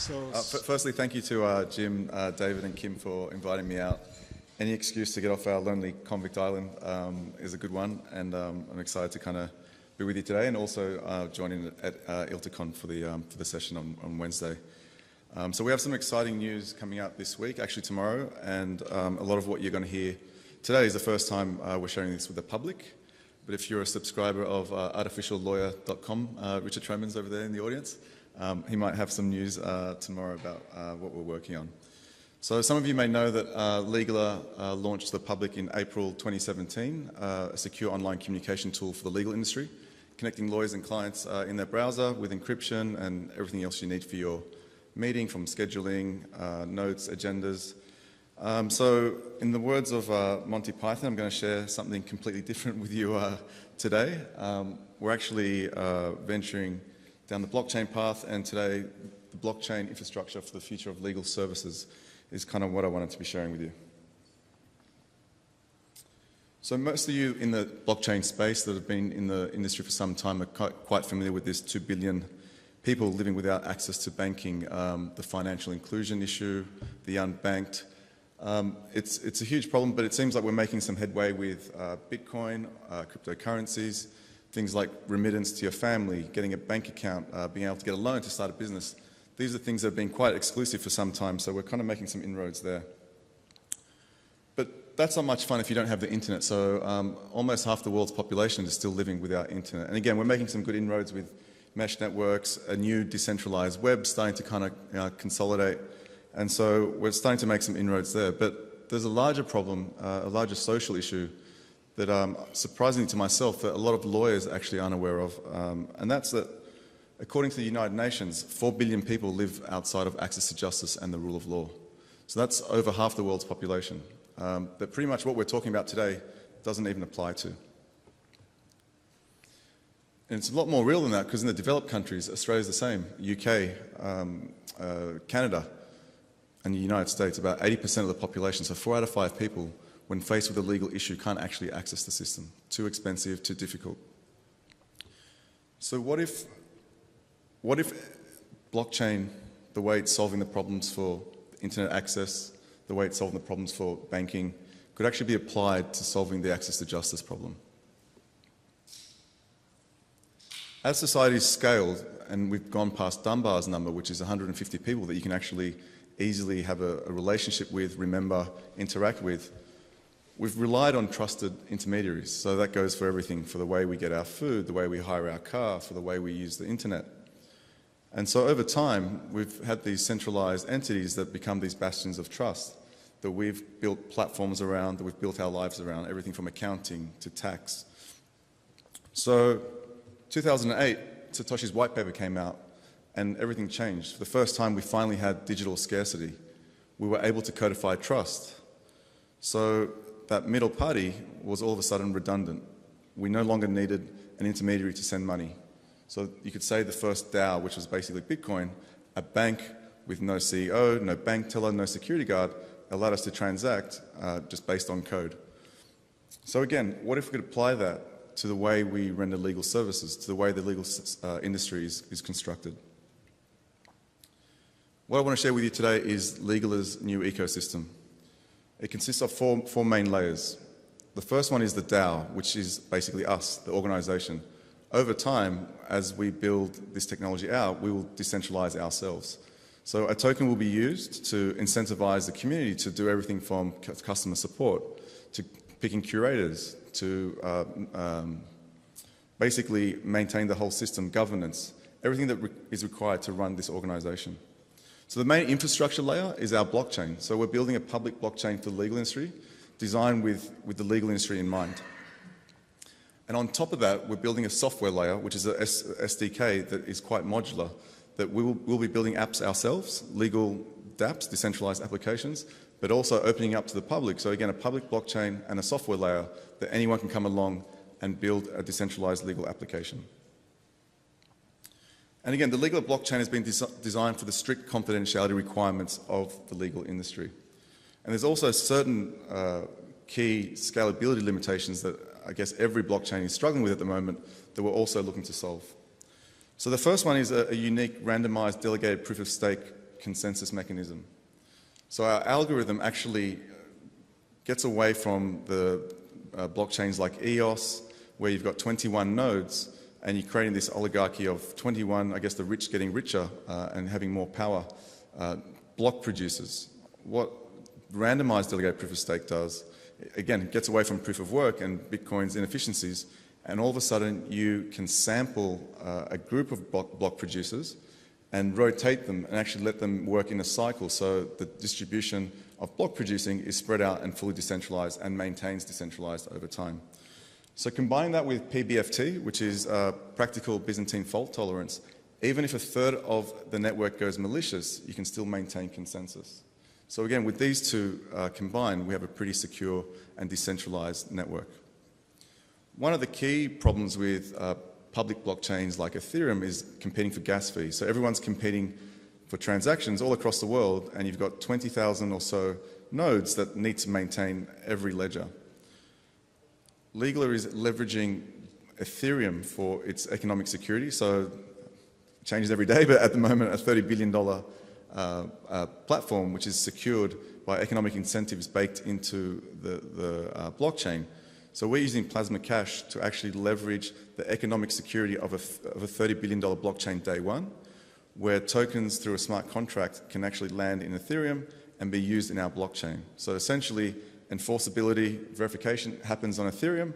Firstly, thank you to Jim, David and Kim for inviting me out. Any excuse to get off our lonely convict island is a good one, and I'm excited to kind of be with you today and also join in at ILTACon for the session on Wednesday. So we have some exciting news coming out this week, actually tomorrow, and a lot of what you're going to hear today is the first time we're sharing this with the public. But if you're a subscriber of artificiallawyer.com, Richard Troman's over there in the audience, he might have some news tomorrow about what we're working on. So some of you may know that Legaler launched to the public in April 2017, a secure online communication tool for the legal industry, connecting lawyers and clients in their browser with encryption and everything else you need for your meeting, from scheduling, notes, agendas. So in the words of Monty Python, I'm going to share something completely different with you today. We're actually venturing down the blockchain path, and today the blockchain infrastructure for the future of legal services is kind of what I wanted to be sharing with you. So most of you in the blockchain space that have been in the industry for some time are quite familiar with this 2 billion people living without access to banking, the financial inclusion issue, the unbanked. It's a huge problem, but it seems like we're making some headway with Bitcoin, cryptocurrencies, things like remittance to your family, getting a bank account, being able to get a loan to start a business. These are things that have been quite exclusive for some time, so we're kind of making some inroads there. But that's not much fun if you don't have the internet, so almost half the world's population is still living without internet. And again, we're making some good inroads with mesh networks, a new decentralized web starting to kind of consolidate, and so we're starting to make some inroads there. But there's a larger problem, a larger social issue that, surprisingly to myself, that a lot of lawyers actually aren't aware of, and that's that, according to the United Nations, 4 billion people live outside of access to justice and the rule of law. So that's over half the world's population, that pretty much what we're talking about today doesn't even apply to. And it's a lot more real than that, because in the developed countries, Australia's the same, UK, Canada, and the United States, about 80% of the population, so 4 out of 5 people, when faced with a legal issue, can't actually access the system. Too expensive, too difficult. So what if blockchain, the way it's solving the problems for internet access, the way it's solving the problems for banking, could actually be applied to solving the access to justice problem? As society's scaled, and we've gone past Dunbar's number, which is 150 people that you can actually easily have a relationship with, remember, interact with, we've relied on trusted intermediaries. So that goes for everything, for the way we get our food, the way we hire our car, for the way we use the internet. And so over time, we've had these centralized entities that become these bastions of trust that we've built platforms around, that we've built our lives around, everything from accounting to tax. So 2008, Satoshi's white paper came out and everything changed. For the first time, we finally had digital scarcity. We were able to codify trust. So that middle party was all of a sudden redundant. We no longer needed an intermediary to send money. So you could say the first DAO, which was basically Bitcoin, a bank with no CEO, no bank teller, no security guard, allowed us to transact just based on code. So again, what if we could apply that to the way we render legal services, to the way the legal industry is constructed? What I want to share with you today is Legaler's new ecosystem. It consists of four main layers. The first one is the DAO, which is basically us, the organization. Over time, as we build this technology out, we will decentralize ourselves. So a token will be used to incentivize the community to do everything from customer support, to picking curators, to basically maintain the whole system, governance, everything that is required to run this organization. So the main infrastructure layer is our blockchain. So we're building a public blockchain for the legal industry, designed with the legal industry in mind. And on top of that, we're building a software layer, which is a SDK that is quite modular, that we'll be building apps ourselves, legal dApps, decentralized applications, but also opening up to the public. So again, a public blockchain and a software layer that anyone can come along and build a decentralized legal application. And again, the Legaler blockchain has been designed for the strict confidentiality requirements of the legal industry. And there's also certain key scalability limitations that I guess every blockchain is struggling with at the moment that we're also looking to solve. So the first one is a unique randomized delegated proof of stake consensus mechanism. So our algorithm actually gets away from the blockchains like EOS, where you've got 21 nodes, and you're creating this oligarchy of 21, I guess the rich getting richer and having more power, block producers. What randomized delegated proof of stake does, again, it gets away from proof of work and Bitcoin's inefficiencies, and all of a sudden you can sample a group of block producers and rotate them and actually let them work in a cycle, so the distribution of block producing is spread out and fully decentralized and maintains decentralized over time. So combining that with PBFT, which is practical Byzantine fault tolerance, even if a third of the network goes malicious, you can still maintain consensus. So again, with these two combined, we have a pretty secure and decentralized network. One of the key problems with public blockchains like Ethereum is competing for gas fees. So everyone's competing for transactions all across the world, and you've got 20,000 or so nodes that need to maintain every ledger. Legler is leveraging Ethereum for its economic security, so it changes every day, but at the moment a $30 billion platform which is secured by economic incentives baked into the blockchain. So we're using Plasma Cash to actually leverage the economic security of a $30 billion blockchain day one, where tokens through a smart contract can actually land in Ethereum and be used in our blockchain. So essentially, enforceability, verification happens on Ethereum,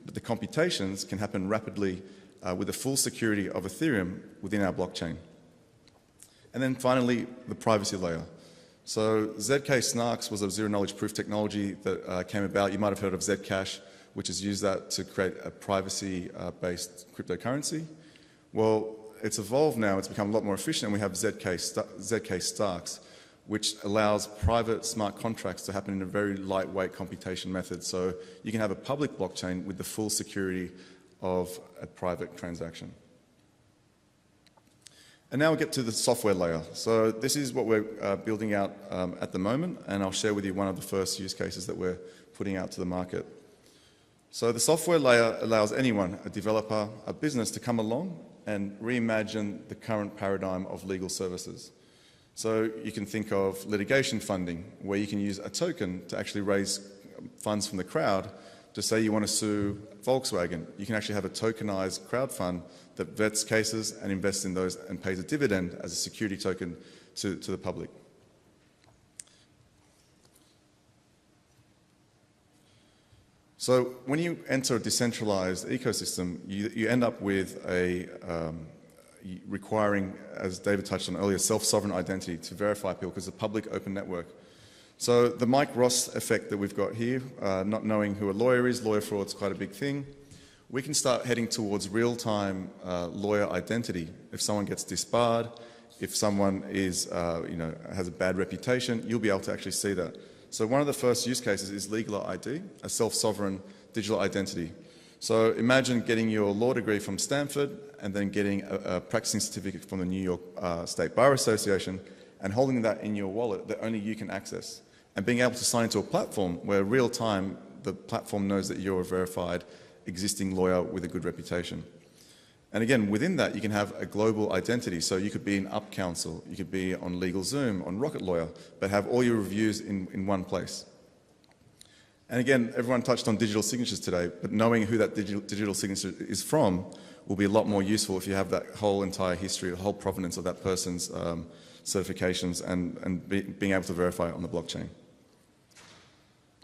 but the computations can happen rapidly with the full security of Ethereum within our blockchain. And then finally, the privacy layer. So ZK Snarks was a zero-knowledge proof technology that came about. You might have heard of Zcash, which has used that to create a privacy-based cryptocurrency. Well, it's evolved now. It's become a lot more efficient, and we have ZK Starks, which allows private smart contracts to happen in a very lightweight computation method. So you can have a public blockchain with the full security of a private transaction. And now we get to the software layer. So this is what we're building out at the moment, and I'll share with you one of the first use cases that we're putting out to the market. So the software layer allows anyone, a developer, a business, to come along and reimagine the current paradigm of legal services. So you can think of litigation funding, where you can use a token to actually raise funds from the crowd. To say you want to sue Volkswagen, you can actually have a tokenized crowd fund that vets cases and invests in those and pays a dividend as a security token to the public. So when you enter a decentralized ecosystem, you end up with a requiring, as David touched on earlier, self-sovereign identity to verify people, because it's a public open network. So the Mike Ross effect that we've got here, not knowing who a lawyer is, lawyer fraud is quite a big thing. We can start heading towards real-time lawyer identity. If someone gets disbarred, if someone is, has a bad reputation, you'll be able to actually see that. So one of the first use cases is legal ID, a self-sovereign digital identity. So imagine getting your law degree from Stanford and then getting a practicing certificate from the New York State Bar Association and holding that in your wallet that only you can access, and being able to sign into a platform where real time the platform knows that you're a verified existing lawyer with a good reputation. And again, within that, you can have a global identity. So you could be in Up Counsel, you could be on LegalZoom, on Rocket Lawyer, but have all your reviews in one place. And again, everyone touched on digital signatures today, but knowing who that digital signature is from will be a lot more useful if you have that whole entire history, the whole provenance of that person's certifications and being able to verify it on the blockchain.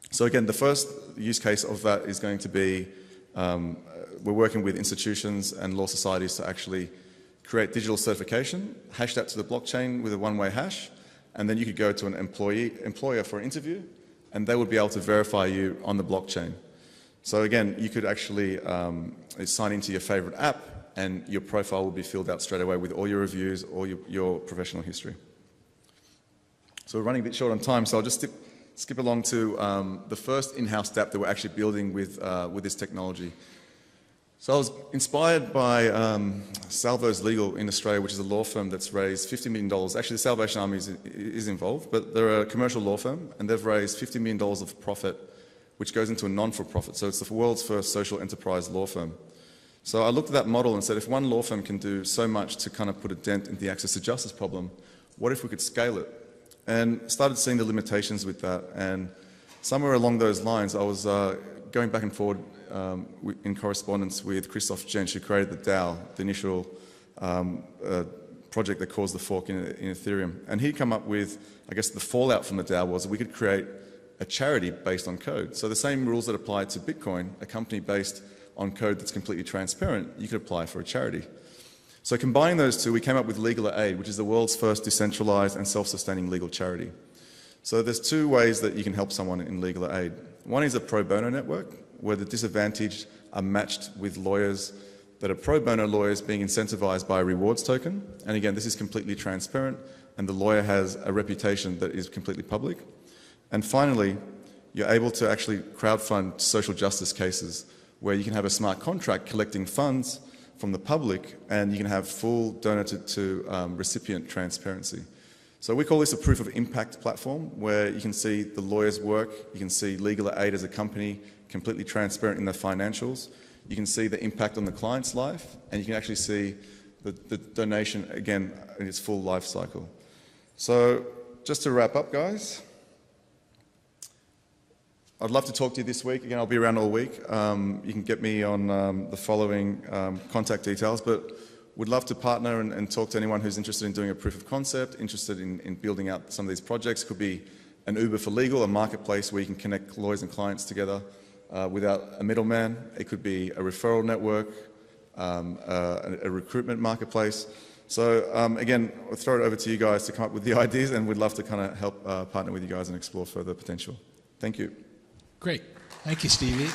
So again, the first use case of that is going to be we're working with institutions and law societies to actually create digital certification, hash that to the blockchain with a one-way hash, and then you could go to an employer for an interview, and they would be able to verify you on the blockchain. So again, you could actually sign into your favorite app, and your profile will be filled out straight away with all your reviews, all your professional history. So we're running a bit short on time, so I'll just skip along to the first in-house app that we're actually building with this technology. So I was inspired by Salvo's Legal in Australia, which is a law firm that's raised $50 million. Actually, the Salvation Army is involved, but they're a commercial law firm, and they've raised $50 million of profit, which goes into a non-for-profit. So it's the world's first social enterprise law firm. So I looked at that model and said, if one law firm can do so much to kind of put a dent in the access to justice problem, what if we could scale it? And started seeing the limitations with that. And somewhere along those lines, I was going back and forward in correspondence with Christoph Jensch, who created the DAO, the initial project that caused the fork in Ethereum. And he'd come up with, I guess the fallout from the DAO was that we could create a charity based on code. So the same rules that apply to Bitcoin, a company based on code that's completely transparent, you could apply for a charity. So combining those two, we came up with Legal Aid, which is the world's first decentralized and self-sustaining legal charity. So there's two ways that you can help someone in legal aid. One is a pro bono network, where the disadvantaged are matched with lawyers that are pro bono lawyers being incentivized by a rewards token. And again, this is completely transparent, and the lawyer has a reputation that is completely public. And finally, you're able to actually crowdfund social justice cases, where you can have a smart contract collecting funds from the public, and you can have full donor to recipient transparency. So we call this a proof of impact platform, where you can see the lawyer's work, you can see Legal Aid as a company completely transparent in their financials, you can see the impact on the client's life, and you can actually see the donation, again, in its full life cycle. So just to wrap up, guys, I'd love to talk to you this week. Again, I'll be around all week. You can get me on the following contact details, but would love to partner and talk to anyone who's interested in doing a proof of concept, interested in building out some of these projects. Could be an Uber for legal, a marketplace where you can connect lawyers and clients together without a middleman. It could be a referral network, a recruitment marketplace. So again, I'll throw it over to you guys to come up with the ideas, and we'd love to kind of help partner with you guys and explore further potential. Thank you. Great. Thank you, Stevie.